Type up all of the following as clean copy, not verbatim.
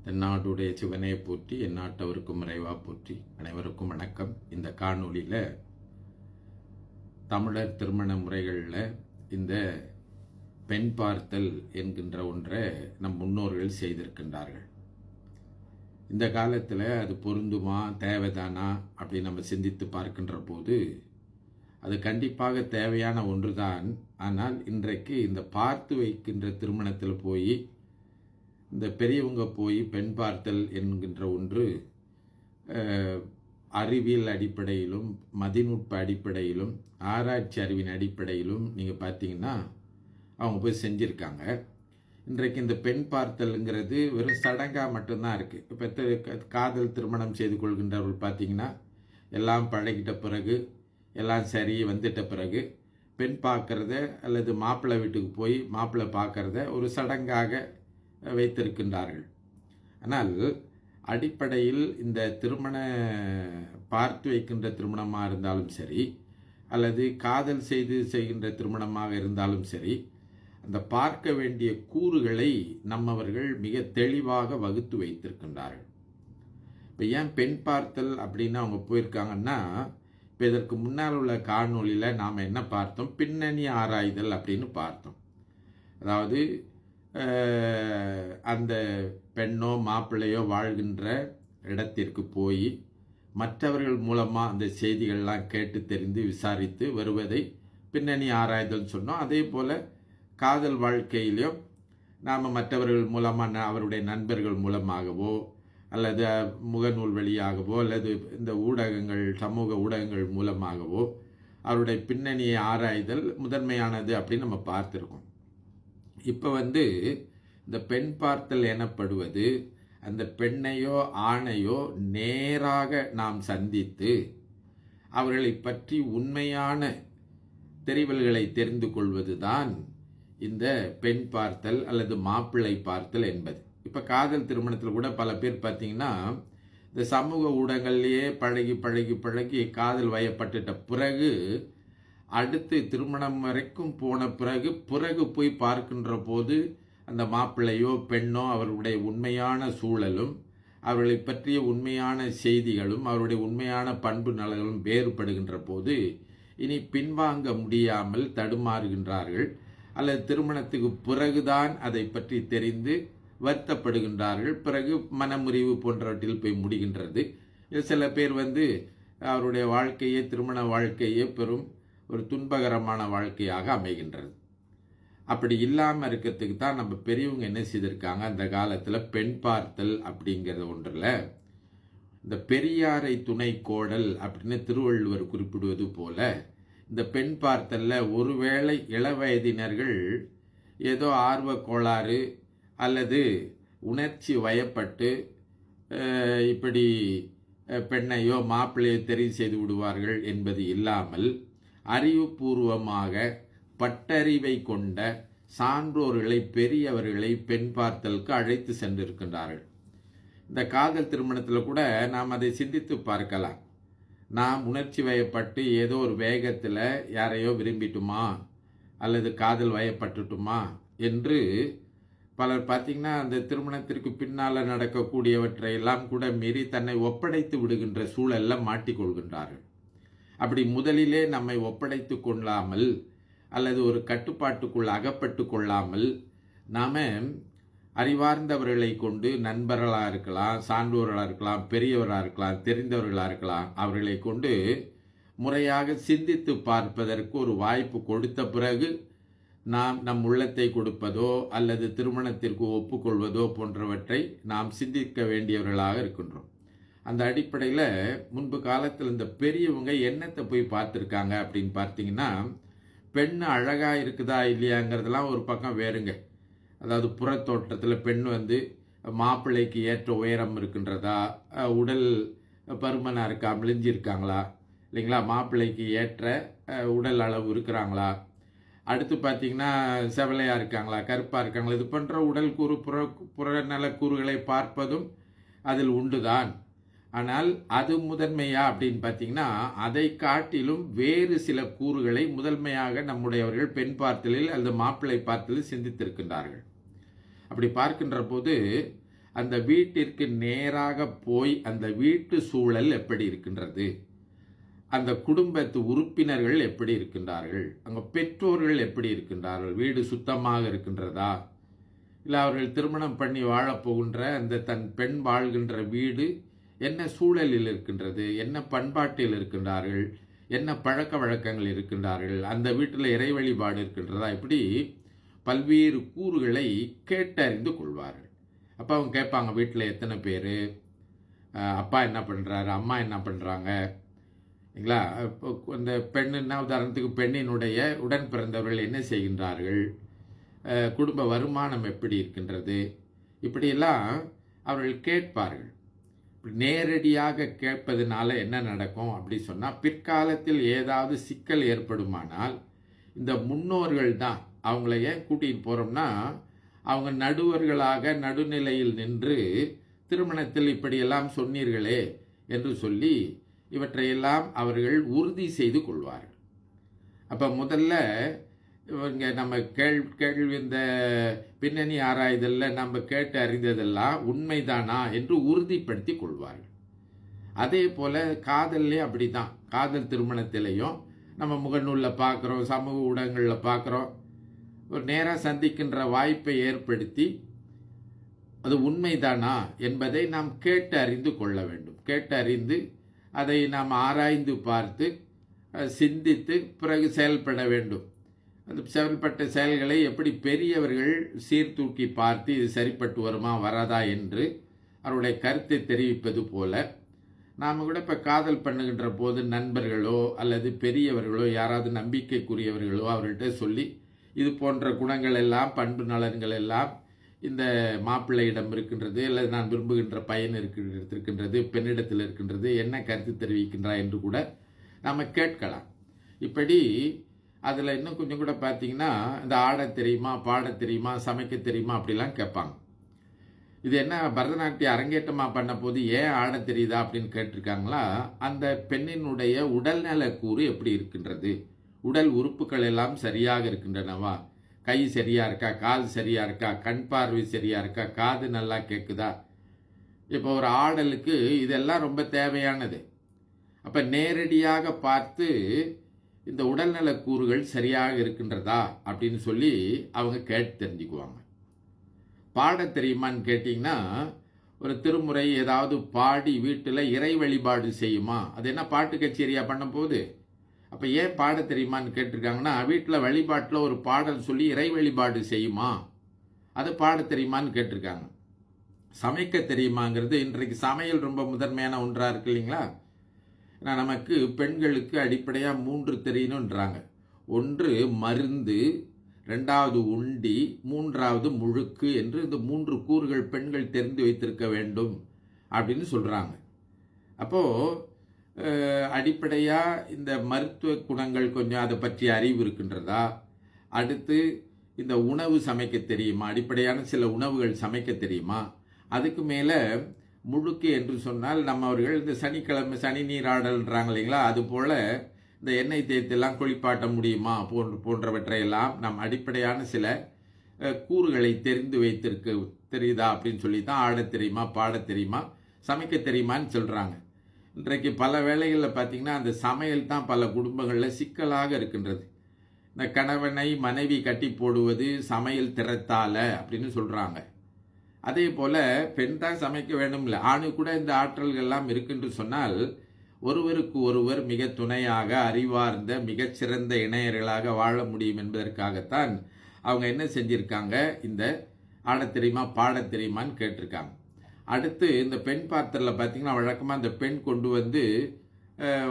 தென்னாடுடைய சிவனே போற்றி எந்நாட்டவருக்கும் இறைவா போற்றி. அனைவருக்கும் வணக்கம். இந்த காணொளியில் தமிழர் திருமண முறைகளில் இந்த பெண் பார்த்தல் என்கின்ற ஒன்றை நம் முன்னோர்கள் செய்திருக்கின்றார்கள். இந்த காலத்தில் அது பொருந்துமா தேவைதானா அப்படின்னு நம்ம சிந்தித்து பார்க்கின்ற போது அது கண்டிப்பாக தேவையான ஒன்று தான். ஆனால் இன்றைக்கு இந்த பார்த்து வைக்கின்ற திருமணத்தில் போய் இந்த பெரியவங்க போய் பெண் பார்த்தல் என்கின்ற ஒன்று அறிவியல் அடிப்படையிலும் மதிநுட்ப அடிப்படையிலும் ஆராய்ச்சி அறிவின் அடிப்படையிலும் நீங்கள் பார்த்தீங்கன்னா அவங்க போய் செஞ்சுருக்காங்க. இன்றைக்கு இந்த பெண் பார்த்தல்ங்கிறது வெறும் சடங்காக மட்டும்தான் இருக்குது. இப்போ காதல் திருமணம் செய்து கொள்கின்றவர்கள் பார்த்தீங்கன்னா எல்லாம் பழகிட்ட பிறகு எல்லாம் சரி வந்துட்ட பிறகு பெண் பார்க்குறத அல்லது மாப்பிள்ளை வீட்டுக்கு போய் மாப்பிள்ளை பார்க்குறத ஒரு சடங்காக வைத்திருக்கின்றார்கள். ஆனால் அடிப்படையில் இந்த திருமண பார்த்து வைக்கின்ற திருமணமாக இருந்தாலும் சரி அல்லது காதல் செய்து செய்கின்ற திருமணமாக இருந்தாலும் சரி, அந்த பார்க்க வேண்டிய கூறுகளை நம்மவர்கள் மிக தெளிவாக வகுத்து வைத்திருக்கின்றார்கள். இப்போ ஏன் பெண் பார்த்தல் அப்படின்னு அவங்க போயிருக்காங்கன்னா, இப்போ இதற்கு முன்னால் உள்ள காணொளியில் நாம் என்ன பார்த்தோம், பின்னணி ஆராய்தல் அப்படின்னு பார்த்தோம். அதாவது அந்த பெண்ணோ மாப்பிள்ளையோ வாழ்கின்ற இடத்திற்கு போய் மற்றவர்கள் மூலமாக அந்த செய்திகள்லாம் கேட்டு தெரிந்து விசாரித்து வருவதை பின்னணி ஆராய்தல் சொன்னோம். அதே போல் காதல் வாழ்க்கையிலையும் நாம் மற்றவர்கள் மூலமாக அவருடைய நண்பர்கள் மூலமாகவோ அல்லது முகநூல் வழியாகவோ அல்லது இந்த ஊடகங்கள் சமூக ஊடகங்கள் மூலமாகவோ அவருடைய பின்னணியை ஆராய்தல் முதன்மையானது அப்படின்னு நம்ம பார்த்துருக்கோம். இப்போ இந்த பெண் பார்த்தல் எனப்படுவது அந்த பெண்ணையோ ஆணையோ நேராக நாம் சந்தித்து அவர்களை பற்றி உண்மையான தெரிவல்களை தெரிந்து கொள்வது தான் இந்த பெண் பார்த்தல் அல்லது மாப்பிள்ளை பார்த்தல் என்பது. இப்போ காதல் திருமணத்தில் கூட பல பேர் பார்த்தீங்கன்னா இந்த சமூக ஊடகங்கள்லேயே பழகி பழகி பழகி காதல் வயப்பட்டுட்ட பிறகு அடுத்து திருமணம் வரைக்கும் போன பிறகு போய் பார்க்கின்ற போது அந்த மாப்பிள்ளையோ பெண்ணோ அவர்களுடைய உண்மையான சூழலும் அவர்களை பற்றிய உண்மையான செய்திகளும் அவருடைய உண்மையான பண்பு நலங்களும் வேறுபடுகின்ற போது இனி பின்வாங்க முடியாமல் தடுமாறுகின்றார்கள். அல்லது திருமணத்துக்கு பிறகுதான் அதை பற்றி தெரிந்து வருத்தப்படுகின்றார்கள். பிறகு மனமுறிவு போன்றவற்றில் போய் முடிகின்றது. சில பேர் அவருடைய வாழ்க்கையே திருமண வாழ்க்கையே பெரும் ஒரு துன்பகரமான வாழ்க்கையாக அமைகின்றது. அப்படி இல்லாமல் இருக்கிறதுக்கு தான் நம்ம பெரியவங்க என்ன செய்திருக்காங்க, அந்த காலத்தில் பெண் பார்த்தல் அப்படிங்கிறது ஒன்றில் இந்த பெரியாரை துணை கோடல் அப்படின்னு திருவள்ளுவர் குறிப்பிடுவது போல இந்த பெண் பார்த்தலில் ஒருவேளை இளவயதினர்கள் ஏதோ ஆர்வ கோளாறு அல்லது உணர்ச்சி வயப்பட்டு இப்படி பெண்ணையோ மாப்பிள்ளையோ தெரிவு செய்து விடுவார்கள் என்பது இல்லாமல் அறிவுபூர்வமாக பட்டறிவை கொண்ட சான்றோர்களை பெரியவர்களை பெண் பார்த்தலுக்கு அழைத்து சென்றிருக்கின்றார்கள். இந்த காதல் திருமணத்தில் கூட நாம் அதை சிந்தித்து பார்க்கலாம். நாம் உணர்ச்சி வயப்பட்டு ஏதோ ஒரு வேகத்தில் யாரையோ விரும்பிட்டுமா அல்லது காதல் வயப்பட்டுட்டுமா என்று பலர் பார்த்திங்கன்னா அந்த திருமணத்திற்கு பின்னால் நடக்கக்கூடியவற்றை எல்லாம் கூட மீறி தன்னை ஒப்படைத்து விடுகின்ற சூழலில் மாட்டிக்கொள்கின்றார்கள். அப்படி முதலிலே நம்மை ஒப்படைத்து கொள்ளாமல் அல்லது ஒரு கட்டுப்பாட்டுக்குள் அகப்பட்டு கொள்ளாமல் நாம் அறிவார்ந்தவர்களை கொண்டு நண்பர்களாக இருக்கலாம், சான்றோர்களாக இருக்கலாம், பெரியவராக இருக்கலாம், தெரிந்தவர்களாக இருக்கலாம், அவர்களை கொண்டு முறையாக சிந்தித்து பார்ப்பதற்கு ஒரு வாய்ப்பு கொடுத்த பிறகு நாம் நம் உள்ளத்தை கொடுப்பதோ அல்லது திருமணத்திற்கு ஒப்புக்கொள்வதோ போன்றவற்றை நாம் சிந்திக்க வேண்டியவர்களாக இருக்கின்றோம். அந்த அடிப்படையில் முன்பு காலத்தில் இந்த பெரியவங்க என்னத்தை போய் பார்த்துருக்காங்க அப்படின்னு பார்த்தீங்கன்னா, பெண் அழகாக இருக்குதா இல்லையாங்கிறதெல்லாம் ஒரு பக்கம் வேறுங்க. அதாவது புறத்தோற்றத்தில் பெண் மாப்பிள்ளைக்கு ஏற்ற உயரம் இருக்கின்றதா, உடல் பருமனாக இருக்கா, மெலிஞ்சிருக்காங்களா இல்லைங்களா, மாப்பிள்ளைக்கு ஏற்ற உடல் அளவு இருக்கிறாங்களா, அடுத்து பார்த்தீங்கன்னா செவலையாக இருக்காங்களா, கருப்பாக இருக்காங்களா, இது போன்ற உடல் கூறு புறநல கூறுகளை பார்ப்பதும் அதில் உண்டுதான். ஆனால் அது முதன்மையா அப்படின்னு பார்த்தீங்கன்னா, அதை காட்டிலும் வேறு சில கூறுகளை முதன்மையாக நம்முடையவர்கள் பெண் பார்த்தலில் அல்லது மாப்பிள்ளை பார்த்தலில் சிந்தித்திருக்கின்றார்கள். அப்படி பார்க்கின்ற போது அந்த வீட்டிற்கு நேராக போய் அந்த வீட்டு சூழல் எப்படி இருக்கின்றது, அந்த குடும்பத்து உறுப்பினர்கள் எப்படி இருக்கின்றார்கள், அங்கே பெற்றோர்கள் எப்படி இருக்கின்றார்கள், வீடு சுத்தமாக இருக்கின்றதா, இல்லை அவர்கள் திருமணம் பண்ணி வாழப்போகின்ற அந்த தன் பெண் வாழ்கின்ற வீடு என்ன சூழலில் இருக்கின்றது, என்ன பண்பாட்டில் இருக்கின்றார்கள், என்ன பழக்க வழக்கங்கள் இருக்கின்றார்கள், அந்த வீட்டில் இறை வழிபாடு இருக்கின்றதா, இப்படி பல்வேறு கூறுகளை கேட்டறிந்து கொள்வார்கள். அப்போ அவங்க கேட்பாங்க, வீட்டில் எத்தனை பேர், அப்பா என்ன பண்ணுறாரு, அம்மா என்ன பண்ணுறாங்க, இல்லைங்களா. இப்போ இந்த பெண்ணுன்னா உதாரணத்துக்கு பெண்ணினுடைய உடன் பிறந்தவர்கள் என்ன செய்கின்றார்கள், குடும்ப வருமானம் எப்படி இருக்கின்றது, இப்படியெல்லாம் அவர்கள் கேட்பார்கள். நேரடியாக கேட்பதனால என்ன நடக்கும் அப்படி சொன்னால், பிற்காலத்தில் ஏதாவது சிக்கல் ஏற்படுமானால் இந்த முன்னோர்கள் தான் அவங்கள ஏன் கூட்டிகிட்டு போகிறோம்னா, அவங்க நடுவர்களாக நடுநிலையில் நின்று திருமணத்தில் இப்படியெல்லாம் சொன்னீர்களே என்று சொல்லி இவற்றையெல்லாம் அவர்கள் உறுதி செய்து கொள்வார்கள். அப்போ முதல்ல இவங்க நம்ம கேள்வி இந்த பின்னணி ஆராய்தலில் நம்ம கேட்டு அறிந்ததெல்லாம் உண்மைதானா என்று உறுதிப்படுத்தி கொள்வார்கள். அதே போல் காதல்லையும் அப்படி தான். காதல் திருமணத்திலையும் நம்ம முகநூலில் பார்க்குறோம், சமூக ஊடகங்களில் பார்க்குறோம். ஒரு நேராக சந்திக்கின்ற வாய்ப்பை ஏற்படுத்தி அது உண்மைதானா என்பதை நாம் கேட்டு அறிந்து கொள்ள வேண்டும். கேட்டு அறிந்து அதை நாம் ஆராய்ந்து பார்த்து சிந்தித்து பிறகு செயல்பட வேண்டும். அந்த செயல்பட்ட செயல்களை எப்படி பெரியவர்கள் சீர்தூக்கி பார்த்து இது சரிப்பட்டு வருமா வராதா என்று அவருடைய கருத்தை தெரிவிப்பது போல, நாம் கூட இப்போ காதல் பண்ணுகின்ற போது நண்பர்களோ அல்லது பெரியவர்களோ யாராவது நம்பிக்கைக்குரியவர்களோ அவர்கள்ட்ட சொல்லி இது போன்ற குணங்கள் எல்லாம் பண்பு நலன்கள் எல்லாம் இந்த மாப்பிள்ளையிடம் இருக்கின்றது, அல்லது நான் விரும்புகின்ற பையன் இருக்கின்றது, பெண்ணிடத்தில் இருக்கின்றது, என்ன கருத்து தெரிவிக்கின்றாய் என்று கூட நாம் கேட்கலாம். இப்படி அதில் இன்னும் கொஞ்சம் கூட பார்த்தீங்கன்னா, இந்த ஆட தெரியுமா, பாட தெரியுமா, சமைக்க தெரியுமா அப்படிலாம் கேட்பாங்க. இது என்ன பரதநாட்டியம் அரங்கேற்றமாக பண்ண போது ஏன் ஆட தெரியுதா அப்படின்னு கேட்டிருக்காங்களா, அந்த பெண்ணினுடைய உடல்நல கூறு எப்படி இருக்கின்றது, உடல் உறுப்புகள் எல்லாம் சரியாக இருக்கின்றனவா, கை சரியா இருக்கா, கால் சரியா இருக்கா, கண் பார்வை சரியா இருக்கா, காது நல்லா கேட்குதா. இப்போ ஒரு ஆடலுக்கு இதெல்லாம் ரொம்ப தேவையானது. அப்போ நேரடியாக பார்த்து இந்த உடல்நல கூறுகள் சரியாக இருக்கின்றதா அப்படின்னு சொல்லி அவங்க கேட்டு தெரிஞ்சுக்குவாங்க. பாட தெரியுமான்னு கேட்டிங்கன்னா, ஒரு திருமுறை ஏதாவது பாடி வீட்டில் இறை வழிபாடு செய்யுமா, அது என்ன பாட்டு கச்சேரியாக பண்ண போகுது. அப்போ ஏன் பாட தெரியுமான்னு கேட்டிருக்காங்கன்னா, வீட்டில் வழிபாட்டில் ஒரு பாடல் சொல்லி இறை வழிபாடு செய்யுமா, அது பாட தெரியுமான்னு கேட்டிருக்காங்க. சமைக்க தெரியுமாங்கிறது இன்றைக்கு சமையல் ரொம்ப முதன்மையான ஒன்றாக இருக்கு இல்லைங்களா. நமக்கு பெண்களுக்கு அடிப்படையாக 3 தெரியணுன்றாங்க. ஒன்று மருந்து, 2வது உண்டி, 3வது முழுக்கு என்று இந்த 3 கூறுகள் பெண்கள் தெரிந்து வைத்திருக்க வேண்டும் அப்படின்னு சொல்கிறாங்க. அப்போது அடிப்படையாக இந்த மருத்துவ குணங்கள் கொஞ்சம் அதை பற்றி அறிவு இருக்கின்றதா, அடுத்து இந்த உணவு சமைக்க தெரியுமா, அடிப்படையான சில உணவுகள் சமைக்க தெரியுமா, அதுக்கு மேலே முழுக்கு என்று சொன்னால் நம்ம அவர்கள் இந்த சனிக்கிழமை சனி நீராடல்ன்றாங்க இல்லைங்களா, அதுபோல் இந்த எண்ணெய் தேய்த்தெல்லாம் குளிப்பாட்ட முடியுமா போன்றவற்றையெல்லாம் நம் அடிப்படையான சில கூறுகளை தெரிந்து வைத்திருக்க தெரியுதா அப்படின்னு சொல்லி தான் ஆட தெரியுமா, பாட தெரியுமா, சமைக்க தெரியுமான்னு சொல்கிறாங்க. இன்றைக்கு பல வேளைகளில் பார்த்திங்கன்னா அந்த சமையல் தான் பல குடும்பங்களில் சிக்கலாக இருக்கின்றது. இந்த கணவனை மனைவி கட்டி போடுவது சமையல் திறத்தால அப்படின்னு சொல்கிறாங்க. அதே போல் பெண் தான் சமைக்க வேண்டும் இல்லை, ஆணு கூட இந்த ஆற்றல்கள்லாம் இருக்குன்னு சொன்னால் ஒருவருக்கு ஒருவர் மிக துணையாக அறிவார்ந்த மிகச்சிறந்த இணையர்களாக வாழ முடியும் என்பதற்காகத்தான் அவங்க என்ன செஞ்சுருக்காங்க, இந்த ஆட தெரியுமா பாட தெரியுமான்னு கேட்டிருக்காங்க. அடுத்து இந்த பெண் பாத்திரத்தில் பார்த்திங்கன்னா வழக்கமாக இந்த பெண் கொண்டு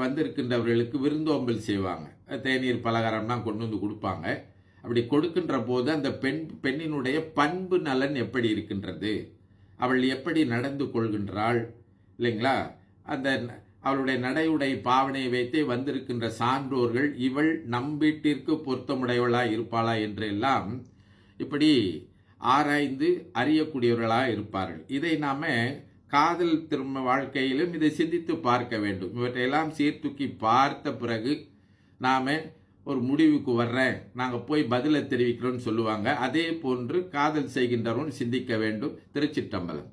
வந்திருக்கின்றவர்களுக்கு விருந்தோம்பல் செய்வாங்க. தேநீர் பலகாரம்லாம் கொண்டு வந்து கொடுப்பாங்க. அப்படி கொடுக்கின்ற போது அந்த பெண்ணினுடைய பண்பு நலன் எப்படி இருக்கின்றது, அவள் எப்படி நடந்து கொள்கின்றாள் இல்லைங்களா, அந்த அவளுடைய நடையுடை பாவனையை வைத்தே வந்திருக்கின்ற சான்றோர்கள் இவள் நம் வீட்டிற்கு பொருத்தமுடையவளாக இருப்பாளா என்றெல்லாம் இப்படி ஆராய்ந்து அறியக்கூடியவர்களாக இருப்பார்கள். இதை நாம் காதல் திரும்ப வாழ்க்கையிலும் இதை சிந்தித்து பார்க்க வேண்டும். இவற்றையெல்லாம் சீர்தூக்கி பார்த்த பிறகு நாம் ஒரு முடிவுக்கு வர்றேன், நாங்கள் போய் பதிலை தெரிவிக்கிறோன்னு சொல்லுவாங்க. அதே போன்று காதல் செய்கின்றவரும் சிந்திக்க வேண்டும். திருச்சிற்றம்பலம்.